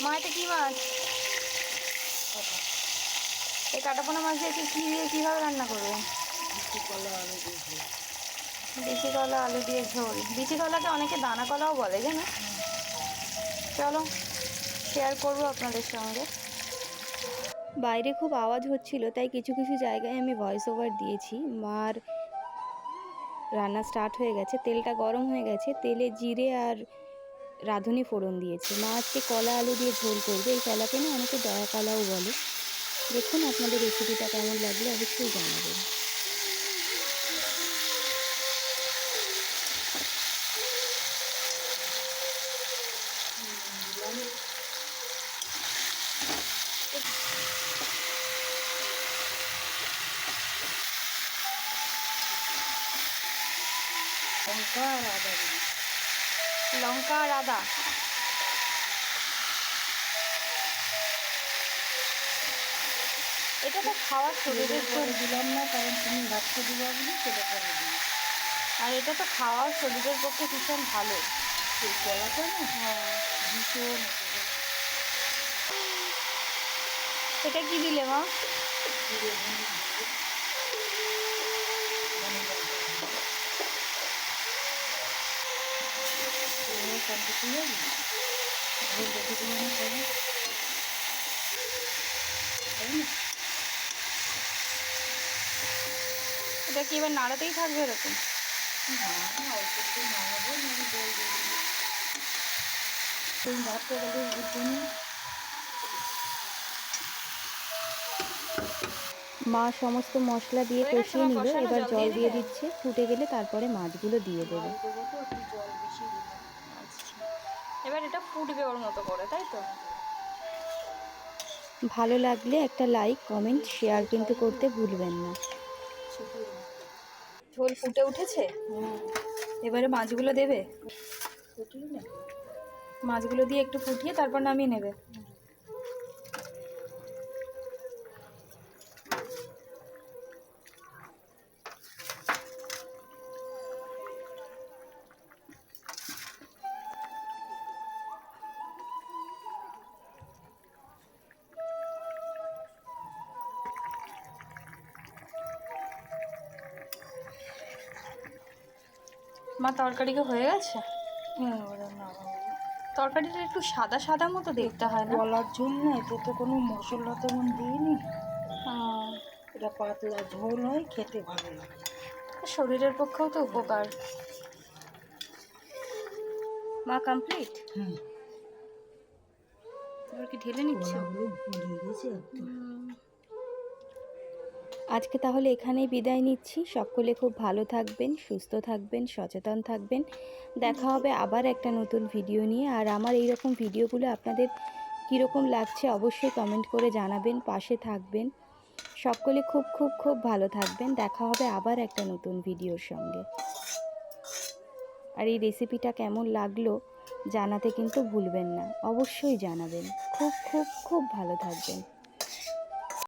মা এটা কি মাছ? এই কাটাপোনা মাছ দিয়ে কি দিয়ে কীভাবে রান্না করবে? বিচি কলা আলু দিয়ে ঝোল। বিচি কলাকে অনেকে দানা কলাও বলে, জানো? চলো শেয়ার করবো আপনাদের সঙ্গে। বাইরে খুব আওয়াজ হচ্ছিল, তাই কিছু কিছু জায়গায় আমি ভয়েস ওভার দিয়েছি। মার রান্না স্টার্ট হয়ে গেছে, তেলটা গরম হয়ে গেছে, তেলে জিরে আর রাঁধুনি ফোড়ন দিয়েছে। মা আজকে কলা আলু দিয়ে ঝোল করবে। এই কলাকে না অনেকে দয়া কলাও বলে। দেখুন আপনাদের রেসিপিটা কেমন লাগলো অবশ্যই জানাবেন। লঙ্কা আর আদা। এটা তো খাওয়ার শরীরের জন্য দিলাম না, কারণ তুমি ভাতকে দিবা বলে সেটা করে দিই। আর এটা তো খাওয়ার শরীরের পক্ষে ভীষণ ভালো। সেই কলাটা না হ্যাঁ। ভীষণ এটা কি দিলে মা? এটা কি এবার নাড়াতেই থাকবে এরকম? মা সমস্ত মশলা দিয়ে কষিয়ে নিল, এবার জল দিয়ে দিচ্ছে। ফুটে গেলে তারপরে মাছগুলো দিয়ে দেবে। এবার এটা ফুটবে ওর মতো করে, তাই তো? ভালো লাগলে একটা লাইক, কমেন্ট, শেয়ার কিন্তু করতে ভুলবেন না। ঝোল ফুটে উঠেছে, এবারে মাছগুলো দেবে। মাছগুলো দিয়ে একটু ফুটিয়ে তারপর নামিয়ে নেবে। মা তরকারি কি হয়ে গেছে? তরকারিটা একটু সাদা সাদা মতো দেখতে হয় না? বলার জন্য এতে তো কোনো মশলা তেমন দিইনি। হুম, এটা পাতলা ঝোল হয়, খেতে ভালো লাগে। শরীরের পক্ষেও তো উপকার। মা কমপ্লিট? হ্যাঁ, এবার কি ঢেলে নিচ্ছ? কলাগুলো পুড়িয়ে গেছে একদম। আজকে তাহলে এখানেই বিদায় নিচ্ছি। সকলে খুব ভালো থাকবেন, সুস্থ থাকবেন, সচেতন থাকবেন। দেখা হবে আবার একটা নতুন ভিডিও নিয়ে। আর আমার এইরকম ভিডিওগুলো আপনাদের কীরকম লাগছে অবশ্যই কমেন্ট করে জানাবেন, পাশে থাকবেন। সকলে খুব খুব খুব ভালো থাকবেন। দেখা হবে আবার একটা নতুন ভিডিওর সঙ্গে। আর এই রেসিপিটা কেমন লাগলো জানাতে কিন্তু ভুলবেন না, অবশ্যই জানাবেন। খুব খুব খুব ভালো থাকবেন।